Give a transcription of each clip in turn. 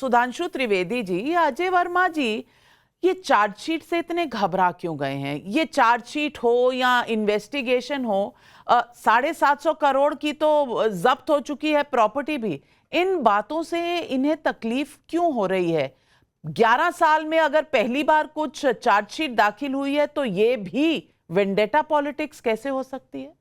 सुधांशु त्रिवेदी जी, अजय वर्मा जी, ये चार्जशीट से इतने घबरा क्यों गए हैं? ये चार्जशीट हो या इन्वेस्टिगेशन हो, 750 करोड़ की तो जब्त हो चुकी है प्रॉपर्टी भी। इन बातों से इन्हें तकलीफ क्यों हो रही है? 11 साल में अगर पहली बार कुछ चार्जशीट दाखिल हुई है तो ये भी वेंडेटा पॉलिटिक्स कैसे हो सकती है?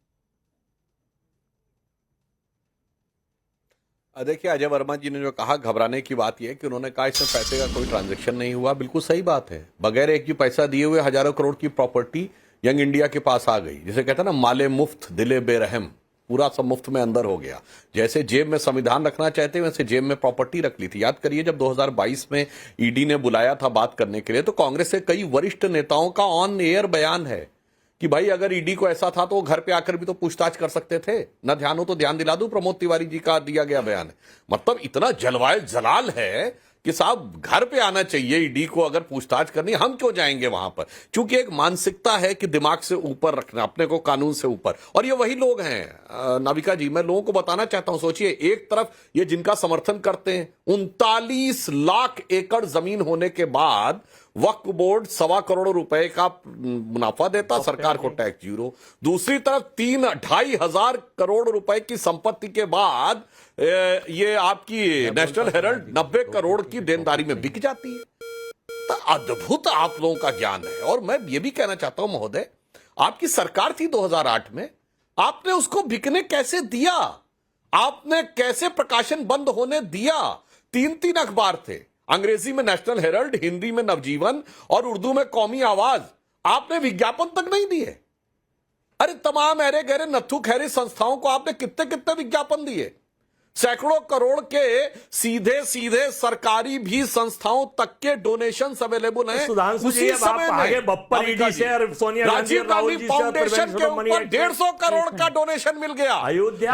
देखिए, अजय वर्मा जी ने जो कहा, घबराने की बात यह है कि उन्होंने कहा इसमें पैसे का कोई ट्रांजैक्शन नहीं हुआ। बिल्कुल सही बात है। बगैर एक भी पैसा दिए हुए हजारों करोड़ की प्रॉपर्टी यंग इंडिया के पास आ गई। जिसे कहते हैं ना, माले मुफ्त दिले बेरहम, पूरा सब मुफ्त में अंदर हो गया। जैसे जेब में संविधान रखना चाहते वैसे जेब में प्रॉपर्टी रख ली थी। याद करिए, जब 2022 में ईडी ने बुलाया था बात करने के लिए, तो कांग्रेस के कई वरिष्ठ नेताओं का ऑन एयर बयान है कि भाई अगर ईडी को ऐसा था तो वो घर पे आकर भी तो पूछताछ कर सकते थे। न ध्यान हो तो ध्यान दिला दूं, प्रमोद तिवारी जी का दिया गया बयान है। मतलब इतना जलवाए जलाल है कि साहब घर पे आना चाहिए ईडी को अगर पूछताछ करनी। हम क्यों जाएंगे वहां पर? क्योंकि एक मानसिकता है कि दिमाग से ऊपर रखना अपने को, कानून से ऊपर। और ये वही लोग हैं नाविका जी, मैं लोगों को बताना चाहता हूं। सोचिए, एक तरफ ये जिनका समर्थन करते हैं, 39 लाख एकड़ जमीन होने के बाद वक्फ बोर्ड 1.25 करोड़ रुपए का मुनाफा देता, सरकार को टैक्स जीरो। दूसरी तरफ 3-2.5 हजार करोड़ रुपए की संपत्ति के बाद ये आपकी नेशनल हेराल्ड 90 करोड़ की देनदारी में बिक जाती है। तो अद्भुत आप लोगों का ज्ञान है। और मैं ये भी कहना चाहता हूं महोदय, आपकी सरकार थी 2008 में, आपने उसको बिकने कैसे दिया? आपने कैसे प्रकाशन बंद होने दिया? 3 अखबार थे, अंग्रेजी में नेशनल हेराल्ड, हिंदी में नवजीवन और उर्दू में कौमी आवाज। आपने विज्ञापन तक नहीं दिए। अरे तमाम अरे गहरे नत्थु खैरी संस्थाओं को आपने कितने कितने विज्ञापन दिए। सैकड़ों करोड़ के सीधे सीधे सरकारी भी संस्थाओं तक के डोनेशन अवेलेबल हैं। उसी समय में राजीव गांधी फाउंडेशन के ऊपर 150 करोड़ का डोनेशन मिल गया।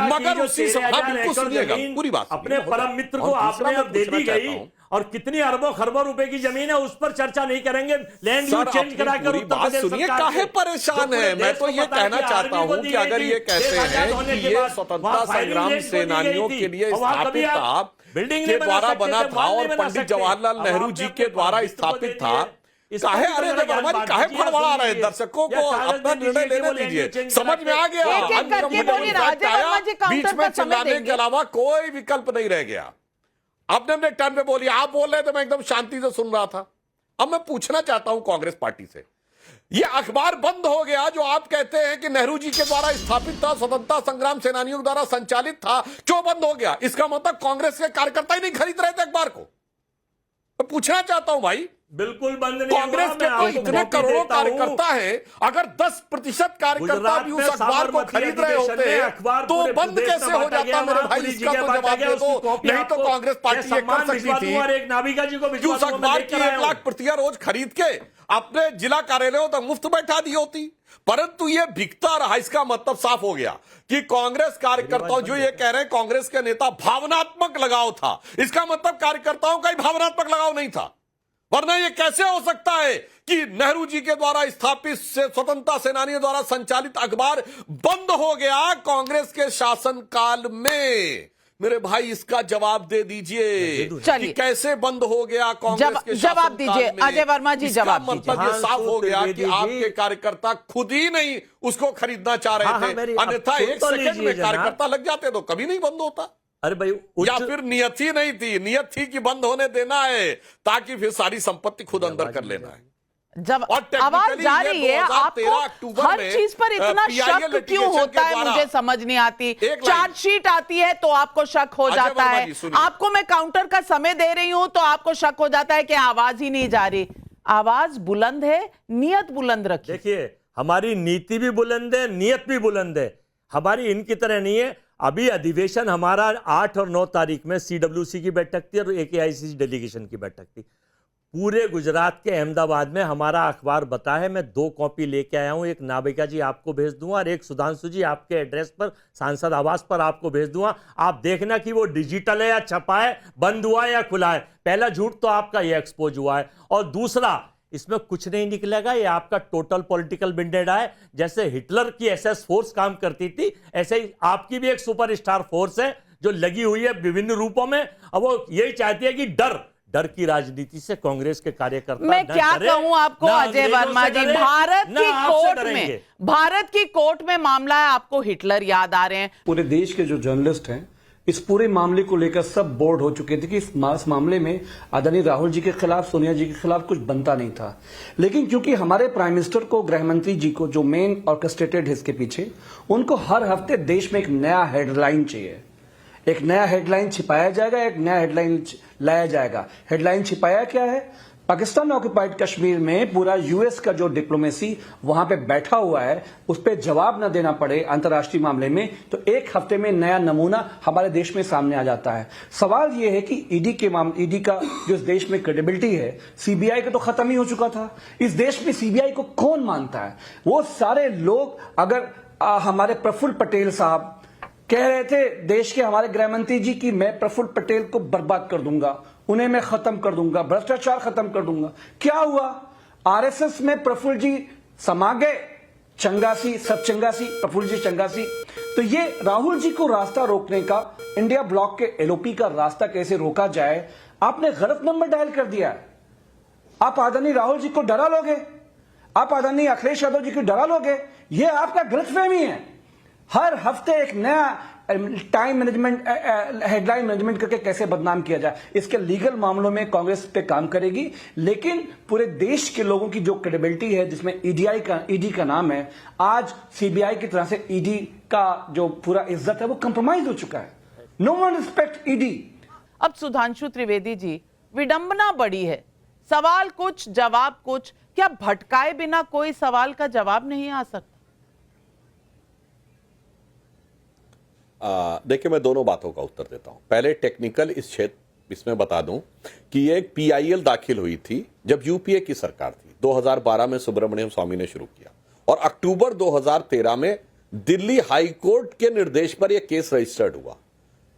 मगर उसी समय, सुनिएगा पूरी बात, अपने परम मित्र को आपने अब दे दी गई और कितनी अरबों खरबों रुपए की जमीन है उस पर चर्चा नहीं करेंगे। लैंड यूज चेंज कराकर बात सुनिए, काहे परेशान है? मैं तो ये कहना चाहता हूं कि अगर ये कहते हैं कि ये स्वतंत्रता संग्राम सेनानियों के लिए स्थापित था, बिल्डिंग के द्वारा बना था और पंडित जवाहरलाल नेहरू जी के द्वारा स्थापित था, काहे अरे वर्मा जी काहे फड़फड़ा रहे? दर्शकों को अपना निर्णय लेने दीजिए। समझ में आ गया, बीच में चिल्लाने के अलावा कोई विकल्प नहीं रह गया। आपने अपने टर्न पे बोली, आप बोल रहे थे, मैं एकदम शांति से सुन रहा था। अब मैं पूछना चाहता हूं कांग्रेस पार्टी से, ये अखबार बंद हो गया जो आप कहते हैं कि नेहरू जी के द्वारा स्थापित था, स्वतंत्रता संग्राम सेनानियों द्वारा संचालित था, क्यों बंद हो गया? इसका मतलब कांग्रेस के कार्यकर्ता ही नहीं खरीद रहे थे अखबार को। मैं पूछना चाहता हूं भाई, बिल्कुल बंद नहीं। कांग्रेस के तो इतने करोड़ों कार्यकर्ता हैं, अगर 10% कार्यकर्ता भी उस अखबार को खरीद रहे होते तो बंद कैसे हो जाता मेरे भाई? इसका तो जवाब दे दो। नहीं तो कांग्रेस पार्टी ये कर सकती थी, एक नाविका जी को उस अखबार की 1 लाख प्रतियां रोज खरीद के अपने जिला कार्यालयों तक मुफ्त बैठा दी होती। परंतु ये बिकता रहा। इसका मतलब साफ हो गया कि कांग्रेस कार्यकर्ताओं, जो ये कह रहे हैं कांग्रेस के नेता भावनात्मक लगाव था, इसका मतलब कार्यकर्ताओं का ही भावनात्मक लगाव नहीं था। वरना ये कैसे हो सकता है कि नेहरू जी के द्वारा स्थापित स्वतंत्रता सेनानियों द्वारा संचालित अखबार बंद हो गया कांग्रेस के शासनकाल में? मेरे भाई इसका जवाब दे दीजिए कि कैसे बंद हो गया कांग्रेस के जवाब दीजिए अजय वर्मा जी, जवाब दीजिए। मतलब ये साफ हो गया कि आपके कार्यकर्ता खुद ही नहीं उसको खरीदना चाह रहे थे, अन्यथा 1 सेकंड में कार्यकर्ता लग जाते तो कभी नहीं बंद होता। अरे भाई, या फिर नियत ही नहीं थी, नियत थी कि बंद होने देना है ताकि फिर सारी संपत्ति खुद अंदर कर लेना है। जब आवाज जा रही है, आपको हर चीज पर इतना शक क्यों होता है? मुझे समझ नहीं आती। चार्जशीट आती है तो आपको शक हो जाता है, आपको मैं काउंटर का समय दे रही हूं तो आपको शक हो जाता है कि आवाज ही नहीं जा रही। आवाज बुलंद है, नियत बुलंद रखिए। देखिए, हमारी नीति भी बुलंद है, नियत भी बुलंद है। हमारी इनकी तरह नहीं है। अभी अधिवेशन हमारा 8 और 9 तारीख में CWC की बैठक थी और AKICC डेलीगेशन की बैठक थी। पूरे गुजरात के अहमदाबाद में हमारा अखबार बता है। मैं 2 कॉपी लेके आया हूं, एक नाविका जी आपको भेज दूंगा और एक सुधांशु जी आपके एड्रेस पर, सांसद आवास पर आपको भेज दूंगा। आप देखना कि वो डिजिटल है या छपा है, बंद हुआ है या खुला है। पहला झूठ तो आपका ये एक्सपोज हुआ है। और दूसरा, इसमें कुछ नहीं निकलेगा, ये आपका टोटल पॉलिटिकल विंडेटा है। जैसे हिटलर की SS फोर्स काम करती थी, ऐसे ही आपकी भी एक सुपरस्टार फोर्स है जो लगी हुई है विभिन्न रूपों में। अब वो यही चाहती है कि डर डर की राजनीति से कांग्रेस के कार्यकर्ता मैं न क्या डरे, कहूं आपको न अजय अंग्रेजों वर्मा से जी, डरे, भारत न की आपसे कोर्ट डरेंगे। में, भारत की कोर्ट में मामला है, आपको हिटलर याद आ रहे हैं। पूरे देश के जो जर्नलिस्ट हैं इस पूरे मामले को लेकर सब बोर्ड हो चुके थे कि इस मामले में आदरणीय राहुल जी के खिलाफ, सोनिया जी के खिलाफ कुछ बनता नहीं था। लेकिन क्योंकि हमारे प्राइम मिनिस्टर को, गृह मंत्री जी को, जो मेन ऑर्केस्ट्रेटेड है इसके पीछे, उनको हर हफ्ते देश में एक नया हेडलाइन चाहिए। एक नया हेडलाइन छिपाया जाएगा, एक नया हेडलाइन लाया जाएगा। हेडलाइन छिपाया क्या है? पाकिस्तान ऑक्युपाइड कश्मीर में पूरा यूएस का जो डिप्लोमेसी वहां पे बैठा हुआ है, उस पर जवाब न देना पड़े अंतर्राष्ट्रीय मामले में, तो एक हफ्ते में नया नमूना हमारे देश में सामने आ जाता है। सवाल यह है कि ईडी का जो इस देश में क्रेडिबिलिटी है, सीबीआई का तो खत्म ही हो चुका था। इस देश में सीबीआई को कौन मानता है? वो सारे लोग, अगर हमारे प्रफुल्ल पटेल साहब कह रहे थे देश के हमारे गृह मंत्री जी की, मैं प्रफुल्ल पटेल को बर्बाद कर दूंगा, उन्हें मैं खत्म कर दूंगा, भ्रष्टाचार खत्म कर दूंगा। क्या हुआ? आरएसएस में प्रफुल्ल जी समा गए, चंगासी, सब चंगासी, प्रफुल्ल जी चंगासी। तो ये राहुल जी को रास्ता रोकने का, इंडिया ब्लॉक के एलओपी का रास्ता कैसे रोका जाए, आपने गलत नंबर डायल कर दिया। आप आदरणीय राहुल जी को डरा लोगे, आप आदरणीय अखिलेश यादव जी को डरा लोगे, ये आपका गलतफहमी है। हर हफ्ते एक नया टाइम मैनेजमेंट, हेडलाइन मैनेजमेंट करके कैसे बदनाम किया जाए, इसके लीगल मामलों में कांग्रेस पे काम करेगी। लेकिन पूरे देश के लोगों की जो क्रेडिबिलिटी है, जिसमें ईडी का नाम है, आज सीबीआई की तरह से ईडी का जो पूरा इज्जत है वो कंप्रोमाइज हो चुका है। No one respect ED. अब सुधांशु त्रिवेदी जी, विडंबना बड़ी है, सवाल कुछ जवाब कुछ, क्या भटकाए बिना कोई सवाल का जवाब नहीं आ सकता? देखिए, मैं दोनों बातों का उत्तर देता हूं। पहले टेक्निकल इसमें बता दूं कि ये एक पीआईएल दाखिल हुई थी जब यूपीए की सरकार थी। 2012 में सुब्रमण्यम स्वामी ने शुरू किया और अक्टूबर 2013 में दिल्ली हाई कोर्ट के निर्देश पर यह केस रजिस्टर्ड हुआ।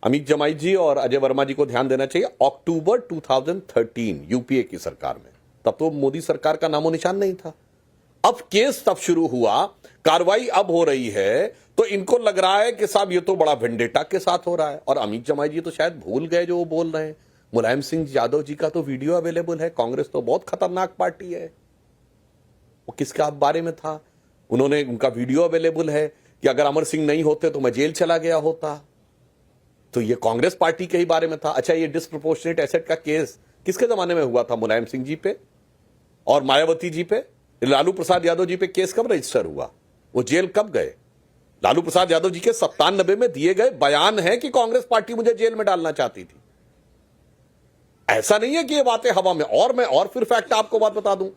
अमित जमाई जी और अजय वर्मा जी को ध्यान देना चाहिए, अक्टूबर 2013 यूपीए की सरकार में, तब तो मोदी सरकार का नामो निशान नहीं था। अब केस तब शुरू हुआ, कार्रवाई अब हो रही है, तो इनको लग रहा है कि साहब ये तो बड़ा वेंडेटा के साथ हो रहा है। और अमित जमाई जी तो शायद भूल गए जो वो बोल रहे हैं। मुलायम सिंह यादव जी का तो वीडियो अवेलेबल है। कांग्रेस तो बहुत खतरनाक पार्टी है, वो किसके बारे में था, उन्होंने, उनका वीडियो अवेलेबल है कि अगर अमर सिंह नहीं होते तो मैं जेल चला गया होता। तो ये कांग्रेस पार्टी के ही बारे में था। अच्छा, ये डिस्प्रोपोर्शनेट एसेट का केस किसके जमाने में हुआ था? मुलायम सिंह जी पे और मायावती जी पे। लालू प्रसाद यादव जी पे केस कब रजिस्टर हुआ? वो जेल कब गए? लालू प्रसाद यादव जी के 97 में दिए गए बयान है कि कांग्रेस पार्टी मुझे जेल में डालना चाहती थी। ऐसा नहीं है कि ये बातें हवा में। और मैं और फिर फैक्ट आपको बात बता दूं,